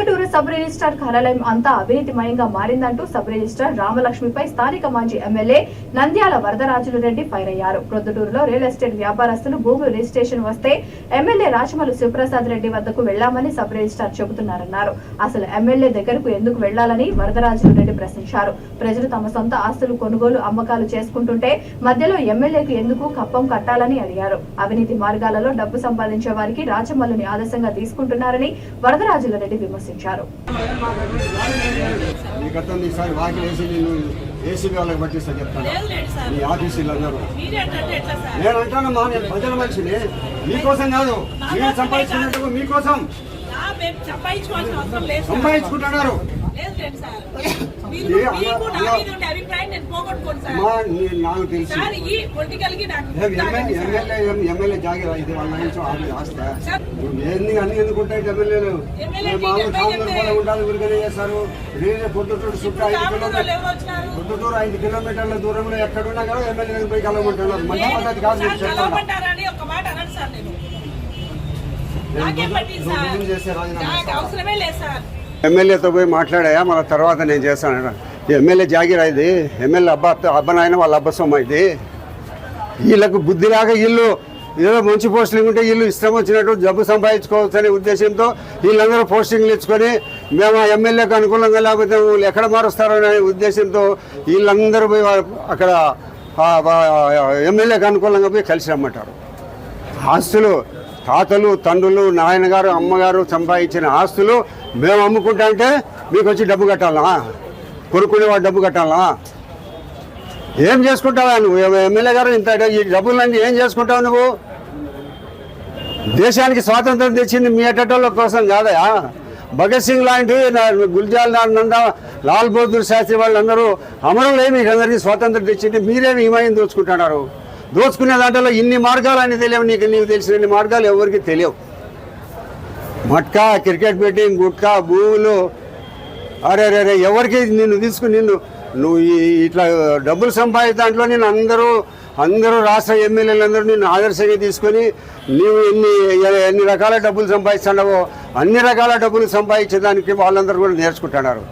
Proddatur sub registrar కార్యాలయం అంతా అవినీతిమయంగా మారిందంటూ sub registrar రామలక్ష్మిపై స్థానిక మాజీ ఎమ్మెల్యే నంద్యాల వరదరాజులు రెడ్డి ఫైర్ అయ్యారు. ప్రొద్దుటూరులో రియల్ ఎస్టేట్ వ్యాపారస్తులు భూములు రిజిస్ట్రేషన్ వస్తే ఎమ్మెల్యే రాచమల్లు శివప్రసాద్ రెడ్డి వద్దకు వెళ్లామని సబ్ రిజిస్ట్రార్ చెబుతున్నారన్నారు. అసలు ఎమ్మెల్యే దగ్గరకు ఎందుకు వెళ్లాలని వరదరాజులు రెడ్డి ప్రశ్నించారు. ప్రజలు తమ సొంత ఆస్తులు కొనుగోలు అమ్మకాలు చేసుకుంటుంటే మధ్యలో ఎమ్మెల్యేకు ఎందుకు కప్పం కట్టాలని అడిగారు. అవినీతి మార్గాలలో డబ్బు సంపాదించే వారికి రాచమల్లుని ఆదర్శంగా తీసుకుంటున్నారని వరదరాజుల రెడ్డి విమర్శించారు. సంపాదించుకుంటున్నారు. నాకు తెలుసు ఎమ్మెల్యే జాగిరా ఇది వాళ్ళ అన్ని ఎందుకుంటాయి ఎమ్మెల్యేలు మామూలు ఉండాలి ఊరికనే చేస్తారు. పొద్దుటూరు చుట్టూ 5 కిలోమీటర్ల దూరంలో ఎక్కడున్నా కదా ఎమ్మెల్యే పోయి కలవమంటున్నారు. మంచి పద్ధతి కాదు. చేసే ఎమ్మెల్యేతో పోయి మాట్లాడాయా మన తర్వాత నేను చేస్తాను. ఎమ్మెల్యే జాగిరా ఇది, ఎమ్మెల్యే అబ్బనాయన వాళ్ళ అబ్బసమ్మ ఇది. వీళ్ళకు బుద్ధిలాగా ఇల్లు ఏదో మంచి పోస్టింగ్ ఉంటే ఇల్లు ఇష్టం వచ్చినట్టు జబ్బు సంపాదించుకోవచ్చు అనే ఉద్దేశంతో వీళ్ళందరూ పోస్టింగ్లు ఇచ్చుకొని మేము ఆ ఎమ్మెల్యేకి అనుకూలంగా లేకపోతే ఎక్కడ మారుస్తారో అనే ఉద్దేశంతో వీళ్ళందరూ పోయి అక్కడ ఎమ్మెల్యేకి అనుకూలంగా పోయి కలిసి రమ్మంటారు. ఆస్తులు తాతలు తండ్రులు నాయనగారు అమ్మగారు సంపాదించిన ఆస్తులు మేము అమ్ముకుంటా అంటే మీకు వచ్చి డబ్బు కట్టాలా? కొనుక్కునేవాడు డబ్బు కట్టాలా? ఏం చేసుకుంటావా నువ్వు? ఎమ్మెల్యే గారు ఇంత ఈ డబ్బులన్నీ ఏం చేసుకుంటావు నువ్వు? దేశానికి స్వాతంత్రం తెచ్చింది మీ ఎట్టోళ్ళ కోసం కాదయా. భగత్ సింగ్ లాంటి గుల్జాల్ నందా లాల్ బహదూర్ శాస్త్రి వాళ్ళందరూ అమరులే మీకు అందరికీ స్వాతంత్రం తెచ్చింది. మీరేమి ఏమైనా దోచుకుంటున్నారు? దోచుకునే దాంట్లో ఇన్ని మార్గాలు అని తెలియవు. నీకు తెలిసిన మార్గాలు ఎవరికి తెలియవు. మట్కా, క్రికెట్ బెట్టింగ్, గుట్కా, భూములు, అరే ఎవరికి నిన్ను తీసుకుని నువ్వు ఇట్లా డబ్బులు సంపాదించే దాంట్లో నేను అందరూ రాష్ట్ర ఎమ్మెల్యేలందరూ నిన్ను ఆదర్శంగా తీసుకొని నీవు ఎన్ని రకాల డబ్బులు సంపాదిస్తున్నావో అన్ని రకాల డబ్బులు సంపాదించేదానికి వాళ్ళందరూ కూడా నేర్చుకుంటున్నారు.